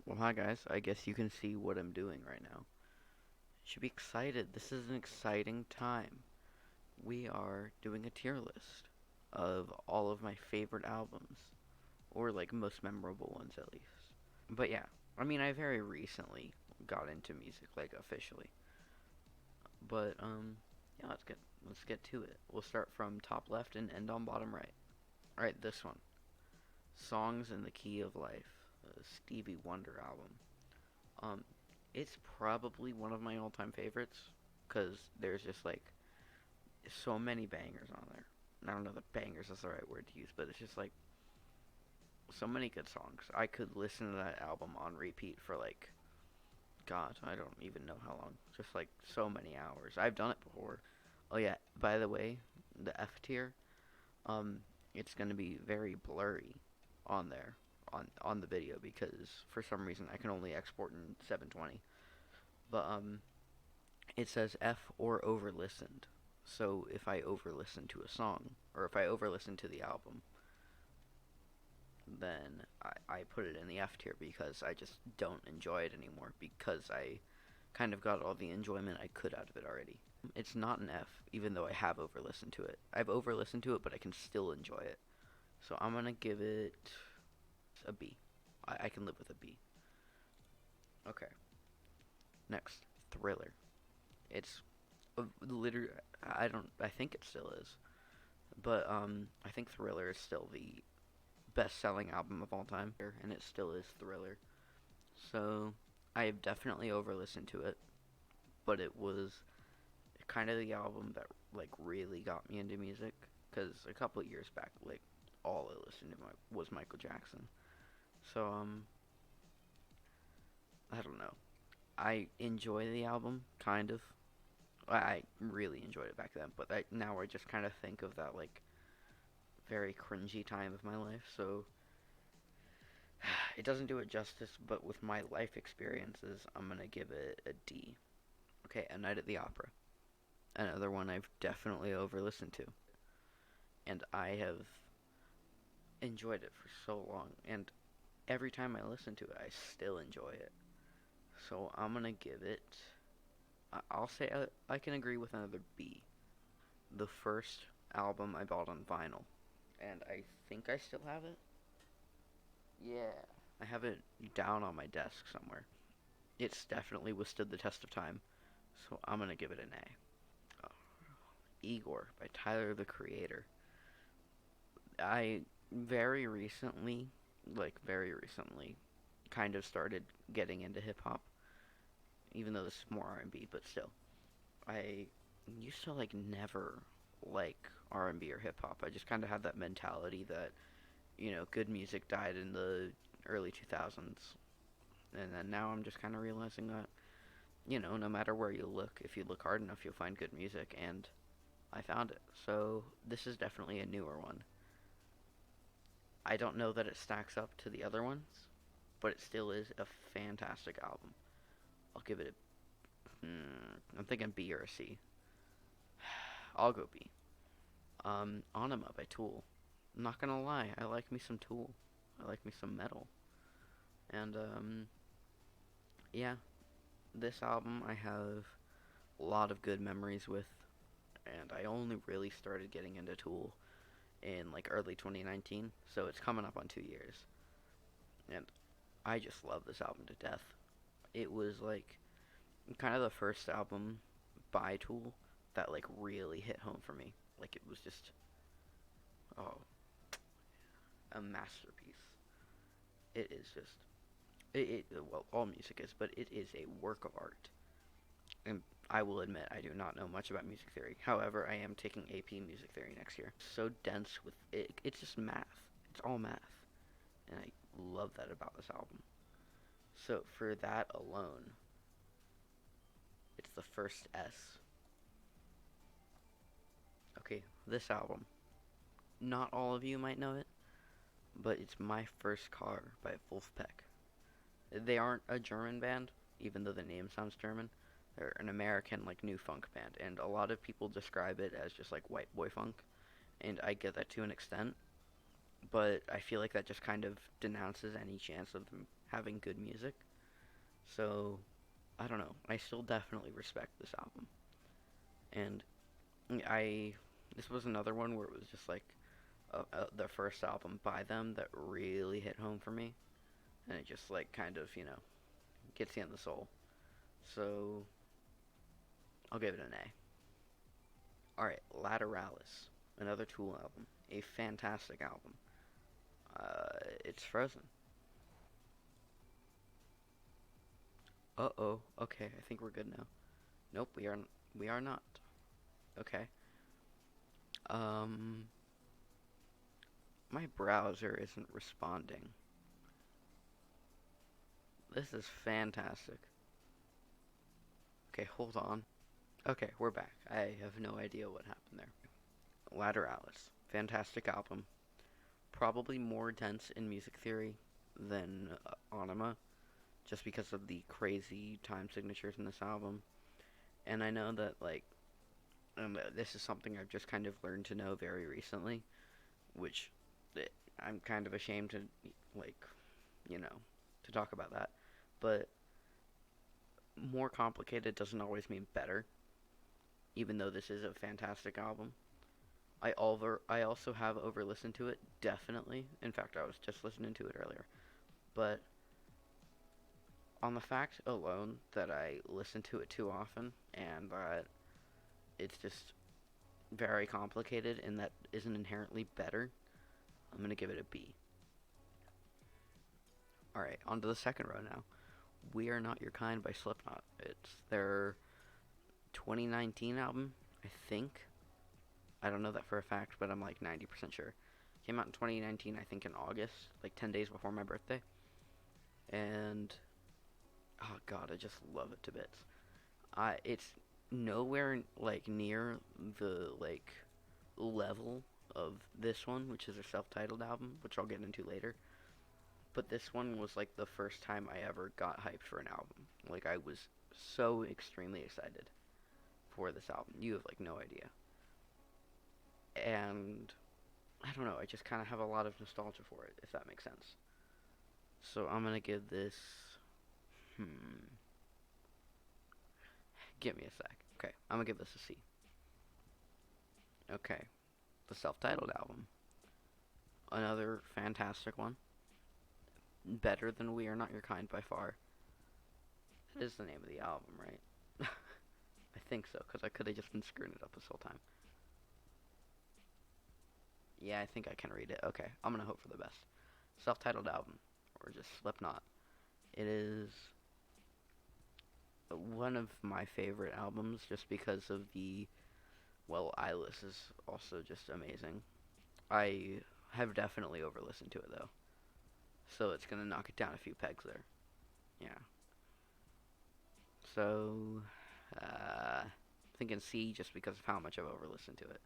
Well, hi guys. I guess you can see what I'm doing right now. You should be excited. This is an exciting time. We are doing a tier list of all of my favorite albums, or like most memorable ones at least. But yeah, I mean, I very recently got into music, like officially. But yeah, let's get to it. We'll start from top left and end on bottom right. All right, this one, "Songs in the Key of Life," Stevie Wonder album. Um, it's probably one of my all-time favorites because there's just like so many bangers on there. I don't know if bangers is the right word to use, but it's just like so many good songs. I could listen to that album on repeat for like God, I don't even know how long. Just like so many hours. I've done it before. Oh yeah, by the way, the F tier, um, it's gonna be very blurry on there on the video because for some reason I can only export in 720. But it says F or over listened. So if I over listen to a song, or if I over listen to the album, then I put it in the F tier because I just don't enjoy it anymore because I kind of got all the enjoyment I could out of it already. It's not an F, even though I have over listened to it. I've over listened to it, but I can still enjoy it. So I'm gonna give it a B. I can live with a B. Okay. Next, Thriller. It's literally, I think it still is. But I think Thriller is still the best-selling album of all time, and it still is Thriller. So I have definitely over-listened to it, but it was kind of the album that like really got me into music. Because a couple of years back, like all I listened to was Michael Jackson. So I don't know. I enjoy the album, kind of. I really enjoyed it back then, but now I just kind of think of that like very cringy time of my life, so it doesn't do it justice, but with my life experiences, I'm gonna give it a D. Okay, A Night at the Opera. Another one I've definitely over listened to. And I have enjoyed it for so long. And every time I listen to it, I still enjoy it. So I'm gonna give it. I'll say I can agree with another B. The first album I bought on vinyl. And I think I still have it. Yeah. I have it down on my desk somewhere. It's definitely withstood the test of time. So I'm gonna give it an A. IGOR by Tyler the Creator. I very recently, kind of started getting into hip hop, even though this is more R&B, but still. I used to like never like R&B or hip hop. I just kind of had that mentality that, good music died in the early 2000s. And then now I'm just kind of realizing that, no matter where you look, if you look hard enough, you'll find good music, and I found it. So this is definitely a newer one. I don't know that it stacks up to the other ones, but it still is a fantastic album. I'll give it I'm thinking B or a C. I'll go B. Ænima by Tool. I'm not gonna lie, I like me some Tool. I like me some metal. And, yeah, this album I have a lot of good memories with, and I only really started getting into Tool in like early 2019, so it's coming up on 2 years. And I just love this album to death. It was like kind of the first album by Tool that like really hit home for me. Like it was just oh, a masterpiece. It is just well, all music is, but it is a work of art. And I will admit I do not know much about music theory. However, I am taking AP music theory next year. So dense with it, it's just math. It's all math. And I love that about this album. So for that alone, it's the first S. Okay, this album. Not all of you might know it, but it's My First Car by Vulfpeck. They aren't a German band, even though the name sounds German. They're an American, like, new funk band, and a lot of people describe it as just, like, white boy funk, and I get that to an extent, but I feel like that just kind of denounces any chance of them having good music. So, I don't know. I still definitely respect this album. And I this was another one where it was just like the first album by them that really hit home for me, and it just like kind of gets you in the soul. So I'll give it an A. All right, Lateralus, another Tool album, a fantastic album. It's Frozen. Uh oh. Okay, I think we're good now. Nope, we are. We are not. Okay. Um, my browser isn't responding. This is fantastic. Okay, hold on. Okay, we're back. I have no idea what happened there. Lateralus, fantastic album. Probably more dense in music theory than Ænima, just because of the crazy time signatures in this album. And I know that this is something I've just kind of learned to know very recently, which I'm kind of ashamed to like, you know, to talk about that. But more complicated doesn't always mean better, even though this is a fantastic album. I also have over listened to it, definitely. In fact, I was just listening to it earlier. But on the fact alone that I listen to it too often and that it's just very complicated and that isn't inherently better, I'm going to give it a B. Alright, on to the second row now. We Are Not Your Kind by Slipknot. It's their 2019 album, I think. I don't know that for a fact, but I'm like 90% sure. Came out in 2019, I think in August, like 10 days before my birthday. And oh god, I just love it to bits. It's nowhere like near the like level of this one, which is a self-titled album, which I'll get into later. But this one was like the first time I ever got hyped for an album. Like I was so extremely excited for this album. You have like no idea. And I don't know, I just kind of have a lot of nostalgia for it, if that makes sense. So I'm gonna give this. Give me a sec. Okay, I'm gonna give this a C. Okay, the self-titled album. Another fantastic one. Better than We Are Not Your Kind by far. That is the name of the album, right? I think so, because I could have just been screwing it up this whole time. Yeah, I think I can read it. Okay, I'm gonna hope for the best. Self-titled album, or just Slipknot. It is one of my favorite albums just because of Eyeless is also just amazing. I have definitely over-listened to it, though. So it's gonna knock it down a few pegs there. Yeah. So, thinking C just because of how much I've over-listened to it.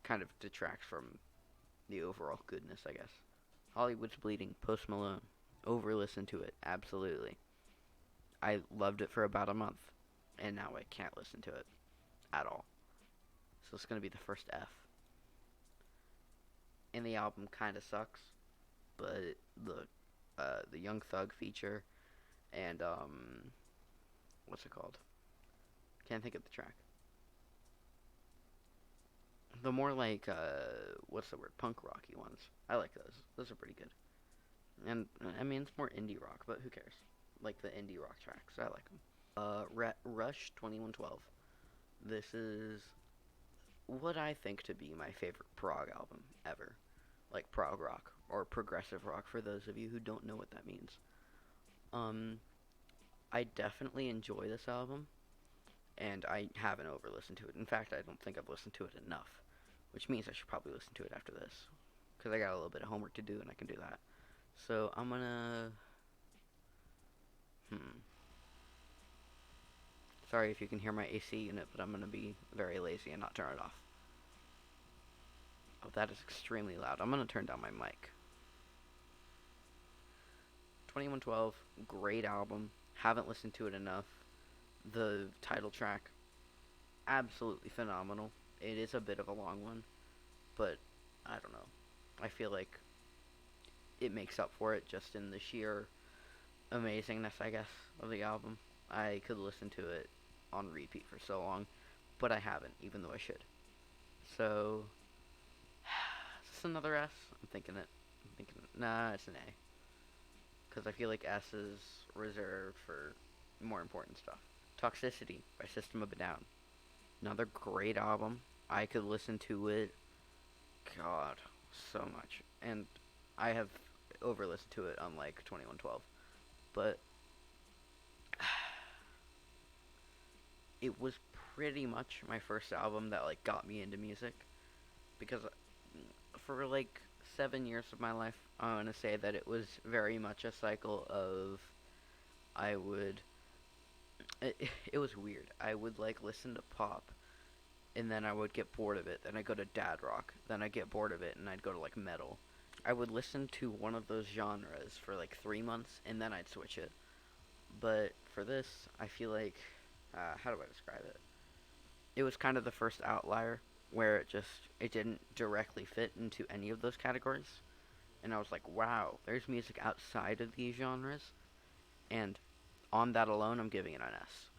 Kind of detracts from the overall goodness, I guess. Hollywood's Bleeding, Post Malone. Over-listened to it, absolutely. I loved it for about a month, and now I can't listen to it at all. So it's gonna be the first F. And the album kind of sucks, but the Young Thug feature and what's it called? Can't think of the track. The more like what's the word? Punk rocky ones. I like those. Those are pretty good. And I mean it's more indie rock, but who cares? Like the indie rock tracks, I like them. Rush 2112. This is what I think to be my favorite prog album ever. Like prog rock or progressive rock for those of you who don't know what that means. I definitely enjoy this album, and I haven't over listened to it. In fact, I don't think I've listened to it enough, which means I should probably listen to it after this, because I got a little bit of homework to do, and I can do that. So I'm gonna. Sorry if you can hear my AC unit, but I'm gonna be very lazy and not turn it off. Oh, that is extremely loud. I'm gonna turn down my mic. 2112, great album. Haven't listened to it enough. The title track, absolutely phenomenal. It is a bit of a long one, but I don't know. I feel like it makes up for it just in the sheer amazingness, I guess, of the album. I could listen to it on repeat for so long, but I haven't, even though I should. So, is this another S? I'm thinking, nah, it's an A. Because I feel like S is reserved for more important stuff. Toxicity by System of a Down. Another great album. I could listen to it, God, so much. And I have over listened to it on like 2112. But it was pretty much my first album that like got me into music. Because for like 7 years of my life, I want to say that it was very much a cycle of I would. It was weird. I would like listen to pop, and then I would get bored of it. Then I'd go to dad rock. Then I'd get bored of it, and I'd go to like metal. I would listen to one of those genres for like 3 months, and then I'd switch it. But for this, I feel like, how do I describe it? It was kind of the first outlier where it didn't directly fit into any of those categories. And I was like, wow, there's music outside of these genres, and on that alone, I'm giving it an S.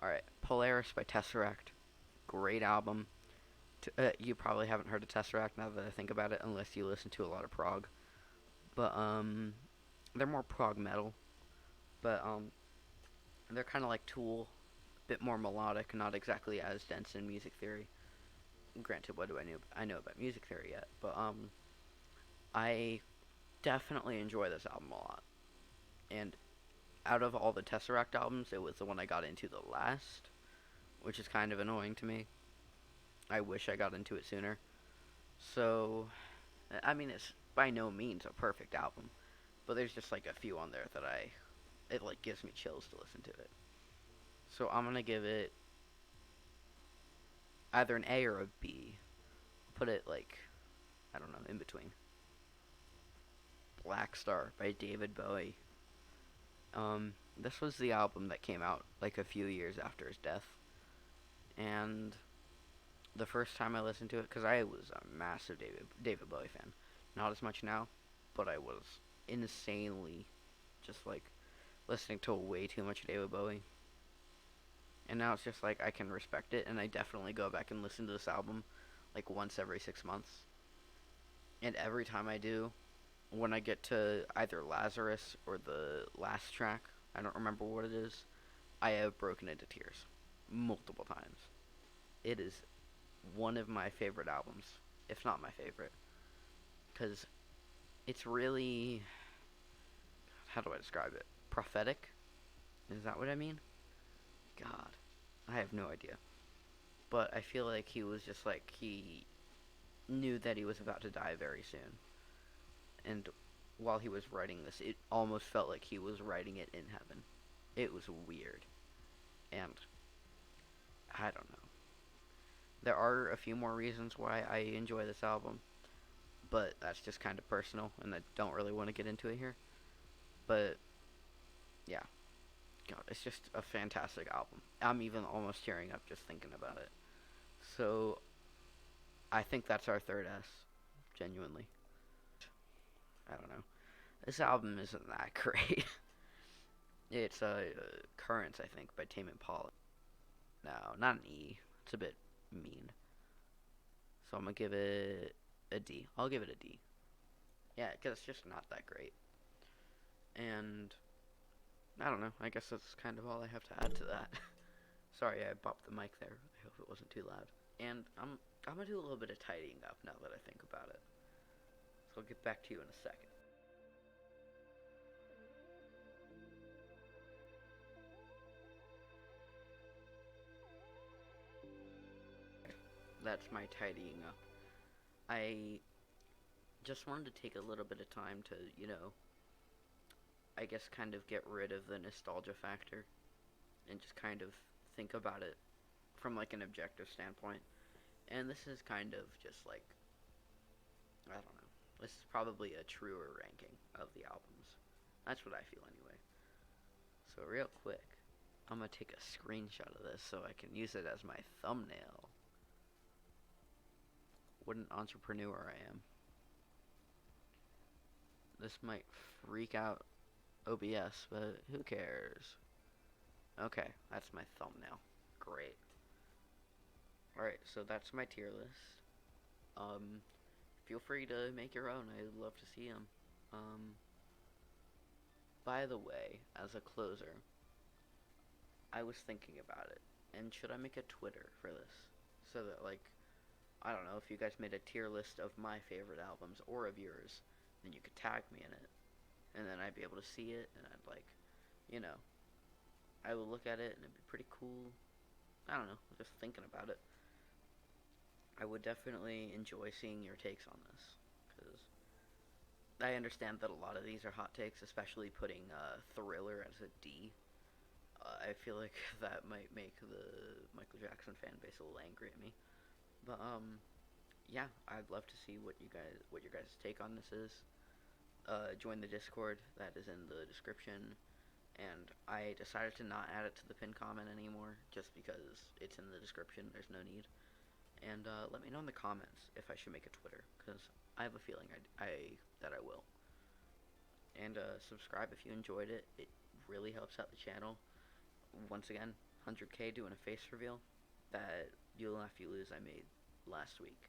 Alright, Polaris by TesseracT. Great album. You probably haven't heard of TesseracT now that I think about it, unless you listen to a lot of prog. But, they're more prog metal. But, they're kind of like Tool. A bit more melodic, not exactly as dense in music theory. Granted, what do I know about music theory yet? But, I definitely enjoy this album a lot. And out of all the TesseracT albums, it was the one I got into the last, which is kind of annoying to me. I wish I got into it sooner. So, I mean, it's by no means a perfect album, but there's just like a few on there that it like gives me chills to listen to it. So I'm gonna give it either an A or a B. Put it like, I don't know, in between. Blackstar by David Bowie. This was the album that came out like a few years after his death, and the first time I listened to it, because I was a massive David Bowie fan, not as much now, but I was insanely just like listening to way too much David Bowie, and now it's just like I can respect it, and I definitely go back and listen to this album like once every 6 months, and every time I do, when I get to either Lazarus or the last track, I don't remember what it is, I have broken into tears multiple times. It is one of my favorite albums, if not my favorite, because it's really, how do I describe it? Prophetic? Is that what I mean? God, I have no idea. But I feel like he was just like, he knew that he was about to die very soon. And while he was writing this, it almost felt like he was writing it in heaven. It was weird. And I don't know. There are a few more reasons why I enjoy this album, but that's just kind of personal, and I don't really want to get into it here. But, yeah. God, it's just a fantastic album. I'm even almost tearing up just thinking about it. So, I think that's our third S. Genuinely. I don't know. This album isn't that great. It's Currents, I think, by Tame Impala. No, not an E. It's a bit mean. So I'm gonna give it a D. I'll give it a D. Yeah, because it's just not that great. And I don't know. I guess that's kind of all I have to add to that. Sorry, I bopped the mic there. I hope it wasn't too loud. And I'm gonna do a little bit of tidying up now that I think about it. So I'll get back to you in a second. That's my tidying up. I just wanted to take a little bit of time to, I guess kind of get rid of the nostalgia factor and just kind of think about it from like an objective standpoint. And this is kind of just like, I don't know. This is probably a truer ranking of the albums. That's what I feel anyway. So real quick, I'm gonna take a screenshot of this so I can use it as my thumbnail. What an entrepreneur I am. This might freak out OBS, but who cares? Okay, that's my thumbnail. Great. Alright, so that's my tier list. Feel free to make your own. I'd love to see them. By the way, as a closer, I was thinking about it. And should I make a Twitter for this? So that, like, I don't know, if you guys made a tier list of my favorite albums or of yours, then you could tag me in it. And then I'd be able to see it, and I'd, like, you know, I would look at it, and it'd be pretty cool. I don't know, just thinking about it. I would definitely enjoy seeing your takes on this, because I understand that a lot of these are hot takes, especially putting Thriller as a D. I feel like that might make the Michael Jackson fan base a little angry at me. But yeah, I'd love to see what your guys' take on this is. Join the Discord, that is in the description. And I decided to not add it to the pinned comment anymore, just because it's in the description. There's no need. And let me know in the comments if I should make a Twitter, because I have a feeling that I will. And subscribe if you enjoyed it. It really helps out the channel. Once again, 100K doing a face reveal. That You'll Laugh You Lose I made last week.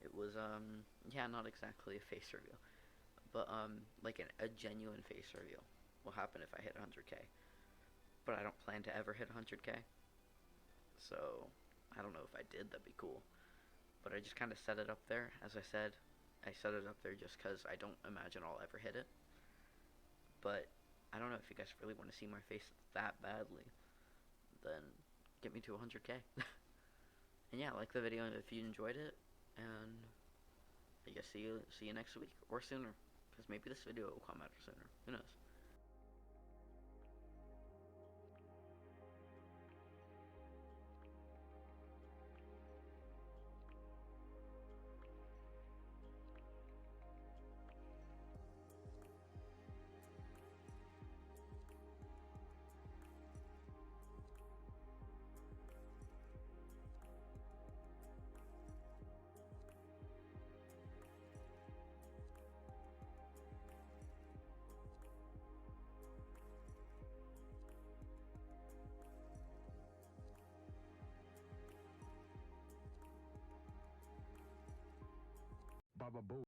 It was, yeah, not exactly a face reveal, but like a genuine face reveal will happen if I hit 100K. But I don't plan to ever hit 100K. So, I don't know if I did, that'd be cool. But I just kind of set it up there. As I said, I set it up there just because I don't imagine I'll ever hit it. But I don't know if you guys really want to see my face that badly. Then get me to 100K. And yeah, like the video if you enjoyed it. And I guess see you next week. Or sooner. Because maybe this video will come out sooner. Who knows? Baba Bowie.